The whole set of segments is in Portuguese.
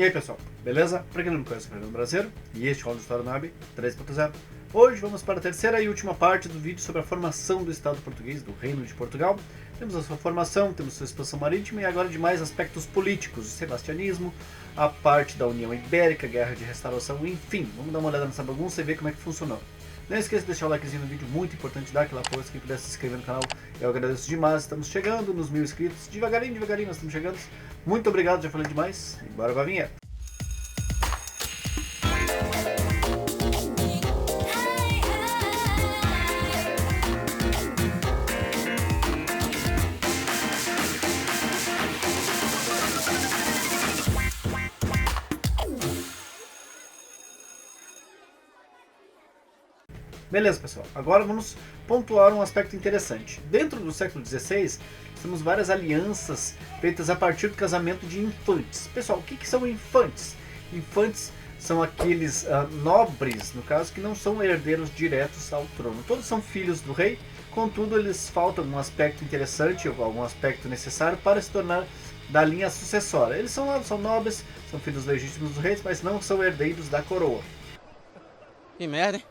E aí pessoal, beleza? Pra quem não me conhece, eu sou o Fernando Brasileiro e este é o História NAB 3.0. Hoje vamos para a terceira e última parte do vídeo sobre a formação do Estado português, do Reino de Portugal. Temos a sua formação, temos a sua expansão marítima e agora de mais aspectos políticos, o sebastianismo, a parte da União Ibérica, Guerra de Restauração, enfim. Vamos dar uma olhada nessa bagunça e ver como é que funcionou. Não esqueça de deixar o likezinho no vídeo, muito importante, dar aquela força, quem puder se inscrever no canal, eu agradeço demais. Estamos chegando nos 1000 inscritos, devagarinho nós estamos chegando. Muito obrigado, já falei demais, e bora pra vinheta. Beleza, pessoal. Agora vamos pontuar um aspecto interessante. Dentro do século XVI, temos várias alianças feitas a partir do casamento de infantes. Pessoal, o que são infantes? Infantes são aqueles nobres, no caso, que não são herdeiros diretos ao trono. Todos são filhos do rei, contudo, eles faltam algum aspecto interessante, ou algum aspecto necessário para se tornar da linha sucessória. Eles são nobres, são filhos legítimos dos reis, mas não são herdeiros da coroa. Que merda, hein?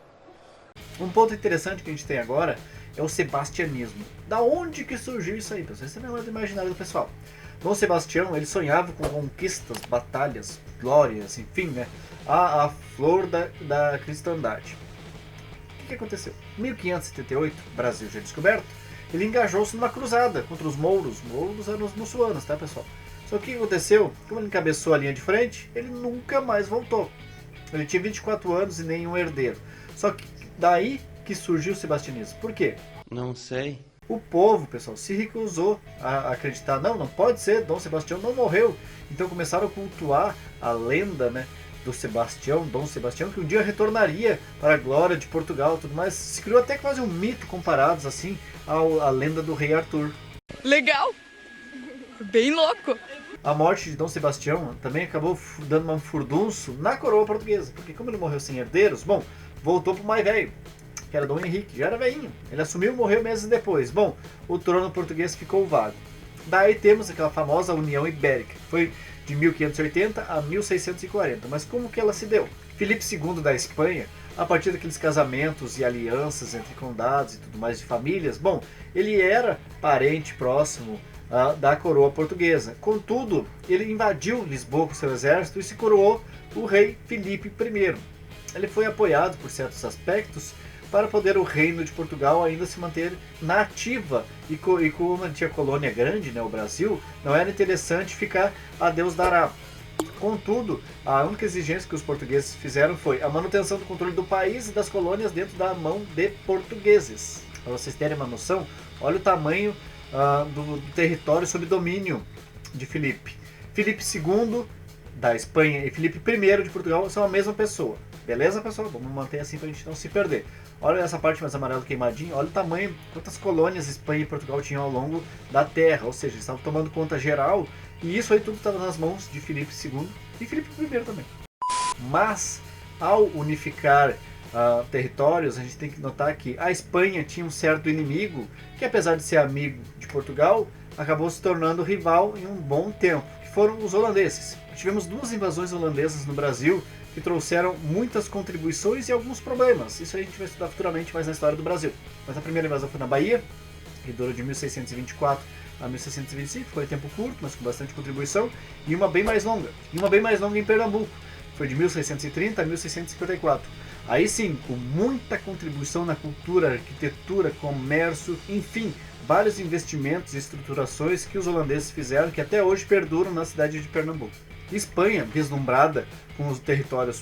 Um ponto interessante que a gente tem agora é o sebastianismo. Da onde que surgiu isso aí, pessoal? Isso é memória do imaginário do pessoal. Dom Sebastião, ele sonhava com conquistas, batalhas, glórias, enfim, né? A flor da cristandade. O que aconteceu? Em 1578, Brasil já descoberto, ele engajou-se numa cruzada contra os mouros. Mouros eram os muçulmanos, tá, pessoal? Só que o que aconteceu? Como ele encabeçou a linha de frente, ele nunca mais voltou. Ele tinha 24 anos e nenhum herdeiro. Só que daí que surgiu o sebastianismo. Por quê? Não sei. O povo, pessoal, se recusou a acreditar. Não pode ser, Dom Sebastião não morreu. Então começaram a cultuar a lenda, né, do Sebastião, Dom Sebastião, que um dia retornaria para a glória de Portugal e tudo mais. Se criou até quase um mito comparados assim à lenda do rei Arthur. Legal! Bem louco! A morte de Dom Sebastião também acabou dando um furdunço na coroa portuguesa, porque como ele morreu sem herdeiros, bom, voltou pro mais velho, que era Dom Henrique, já era velhinho. Ele assumiu e morreu meses depois. Bom, o trono português ficou vago. Daí temos aquela famosa União Ibérica, que foi de 1580 a 1640. Mas como que ela se deu? Filipe II da Espanha, a partir daqueles casamentos e alianças entre condados e tudo mais de famílias, bom, ele era parente próximo da coroa portuguesa. Contudo, ele invadiu Lisboa com seu exército e se coroou o rei Filipe I. Ele foi apoiado por certos aspectos para poder o reino de Portugal ainda se manter na ativa. E como tinha colônia grande, né, o Brasil, não era interessante ficar a Deus dará. Contudo, a única exigência que os portugueses fizeram foi a manutenção do controle do país e das colônias dentro da mão de portugueses. Para vocês terem uma noção, olha o tamanho do território sob domínio de Filipe. Filipe II da Espanha e Filipe I de Portugal são a mesma pessoa. Beleza, pessoal? Vamos manter assim para a gente não se perder. Olha essa parte mais amarela queimadinha, olha o tamanho, quantas colônias Espanha e Portugal tinham ao longo da terra, ou seja, eles estavam tomando conta geral, e isso aí tudo estava nas mãos de Filipe II e Filipe I também. Mas, ao unificar territórios, a gente tem que notar que a Espanha tinha um certo inimigo, que apesar de ser amigo de Portugal, acabou se tornando rival em um bom tempo, que foram os holandeses. Tivemos duas invasões holandesas no Brasil, que trouxeram muitas contribuições e alguns problemas. Isso a gente vai estudar futuramente mais na história do Brasil. Mas a primeira invasão foi na Bahia, que durou de 1624 a 1625, foi tempo curto, mas com bastante contribuição, e uma bem mais longa. E uma bem mais longa em Pernambuco, foi de 1630 a 1654. Aí sim, com muita contribuição na cultura, arquitetura, comércio, enfim, vários investimentos e estruturações que os holandeses fizeram, que até hoje perduram na cidade de Pernambuco. Espanha, vislumbrada com os territórios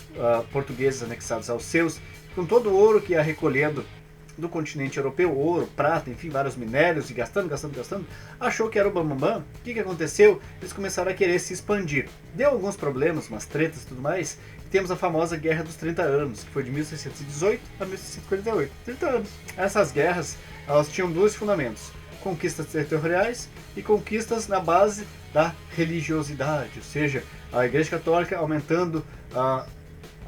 portugueses anexados aos seus, com todo o ouro que ia recolhendo do continente europeu, ouro, prata, enfim, vários minérios, e gastando, achou que era o bambambam. O que aconteceu? Eles começaram a querer se expandir. Deu alguns problemas, umas tretas e tudo mais, e temos a famosa Guerra dos 30 Anos, que foi de 1618 a 1648. 30 anos. Essas guerras, elas tinham dois fundamentos: conquistas territoriais e conquistas na base da religiosidade, ou seja, a Igreja Católica aumentando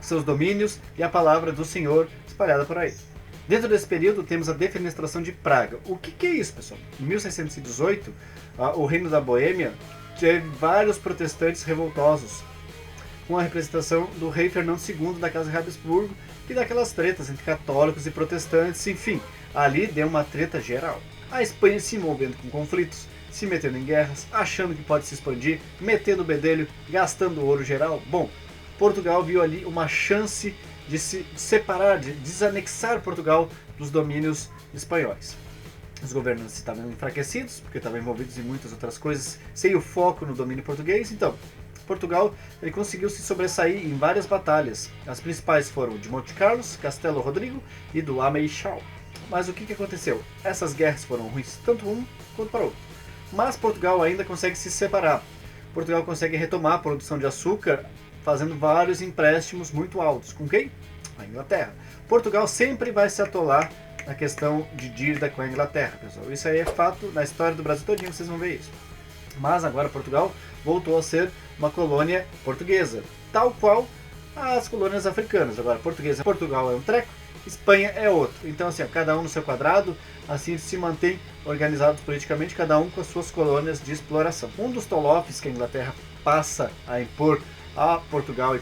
seus domínios e a palavra do Senhor espalhada por aí. Dentro desse período temos a defenestração de Praga. O que é isso, pessoal? Em 1618, o Reino da Boêmia teve vários protestantes revoltosos. com a representação do rei Fernando II da Casa de Habsburgo, que dá aquelas tretas entre católicos e protestantes, enfim, ali deu uma treta geral. A Espanha se envolvendo com conflitos, se metendo em guerras, achando que pode se expandir, metendo o bedelho, gastando ouro geral. Bom, Portugal viu ali uma chance de se separar, de desanexar Portugal dos domínios espanhóis. Os governantes estavam enfraquecidos, porque estavam envolvidos em muitas outras coisas, sem o foco no domínio português. Então, Portugal ele conseguiu se sobressair em várias batalhas. As principais foram de Monte Carlos, Castelo Rodrigo e do Ameixal. Mas o que aconteceu? Essas guerras foram ruins, tanto um quanto para o outro. Mas Portugal ainda consegue se separar. Portugal consegue retomar a produção de açúcar, fazendo vários empréstimos muito altos. Com quem? A Inglaterra. Portugal sempre vai se atolar na questão de dívida com a Inglaterra, pessoal. Isso aí é fato na história do Brasil todinho, vocês vão ver isso. Mas agora Portugal voltou a ser uma colônia portuguesa, tal qual as colônias africanas. Agora, Portugal é um treco, Espanha é outro. Então, assim, cada um no seu quadrado, assim se mantém organizados politicamente, cada um com as suas colônias de exploração. Um dos tolofes que a Inglaterra passa a impor a Portugal e,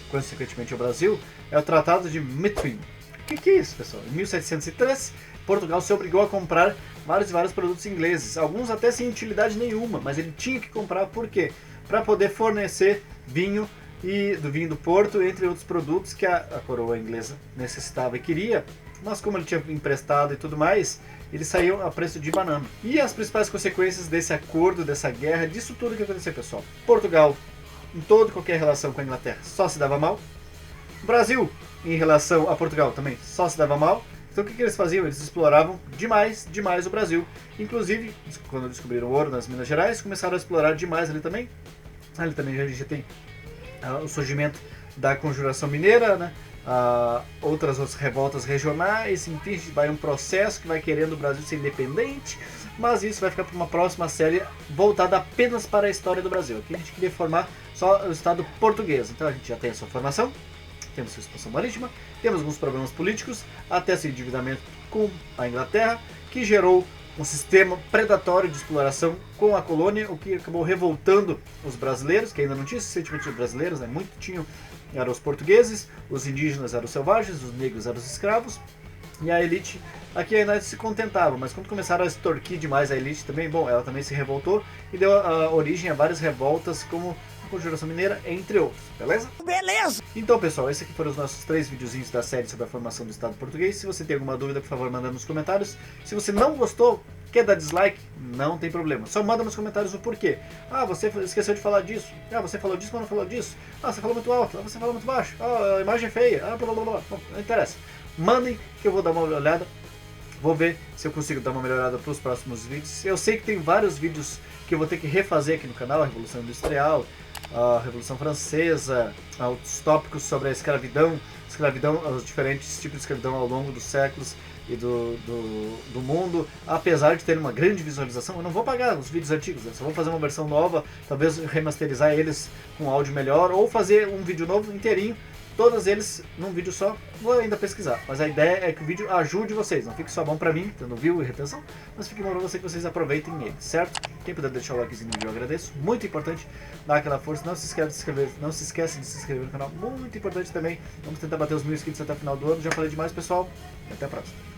consequentemente, ao Brasil, é o Tratado de Methuen. O que é isso, pessoal? Em 1703, Portugal se obrigou a comprar vários produtos ingleses, alguns até sem utilidade nenhuma, mas ele tinha que comprar, por quê? Para poder fornecer vinho e do vinho do Porto, entre outros produtos que a coroa inglesa necessitava e queria, mas como ele tinha emprestado e tudo mais, eles saíam a preço de banana. E as principais consequências desse acordo, dessa guerra, disso tudo que aconteceu, pessoal? Portugal, em toda e qualquer relação com a Inglaterra, só se dava mal. O Brasil, em relação a Portugal, também só se dava mal. Então o que eles faziam? Eles exploravam demais o Brasil. Inclusive, quando descobriram o ouro nas Minas Gerais, começaram a explorar demais ali também. Ali também a gente tem o surgimento da Conjuração Mineira, né? Outras revoltas regionais, enfim, vai um processo que vai querendo o Brasil ser independente, mas isso vai ficar para uma próxima série voltada apenas para a história do Brasil. Aqui a gente queria formar só o Estado português, então a gente já tem a sua formação, temos sua expansão marítima, temos alguns problemas políticos, até seu endividamento com a Inglaterra, que gerou um sistema predatório de exploração com a colônia, o que acabou revoltando os brasileiros, que ainda não tinham esse sentimento de brasileiros, né? Muito tinham, eram os portugueses, os indígenas eram os selvagens, os negros eram os escravos, e a elite aqui ainda se contentava, mas quando começaram a extorquir demais a elite também, bom, ela também se revoltou e deu origem a várias revoltas, como a Conjuração Mineira, entre outros, beleza? Beleza! Então, pessoal, esses aqui foram os nossos 3 videozinhos da série sobre a formação do Estado português. Se você tem alguma dúvida, por favor, manda nos comentários. Se você não gostou, quer dar dislike, não tem problema. Só manda nos comentários o porquê. Ah, você esqueceu de falar disso. Ah, você falou disso, mas não falou disso. Ah, você falou muito alto. Ah, você falou muito baixo. Ah, a imagem é feia. Ah, blá blá blá. Bom, não interessa. Mandem que eu vou dar uma olhada. Vou ver se eu consigo dar uma melhorada para os próximos vídeos. Eu sei que tem vários vídeos que eu vou ter que refazer aqui no canal. A Revolução Industrial, a Revolução Francesa, outros tópicos sobre a escravidão, os diferentes tipos de escravidão ao longo dos séculos e do mundo. Apesar de ter uma grande visualização, eu não vou pagar os vídeos antigos, eu só vou fazer uma versão nova, talvez remasterizar eles com áudio melhor, ou fazer um vídeo novo inteirinho, todos eles num vídeo só. Vou ainda pesquisar, mas a ideia é que o vídeo ajude vocês, não fique só bom pra mim, tendo view e retenção, mas fique bom pra você, que vocês aproveitem ele, certo? Quem puder deixar o likezinho no vídeo eu agradeço, muito importante, dar aquela força, não se esqueça de se inscrever no canal, muito importante também. Vamos tentar bater os 1000 inscritos até o final do ano. Já falei demais, pessoal, e até a próxima.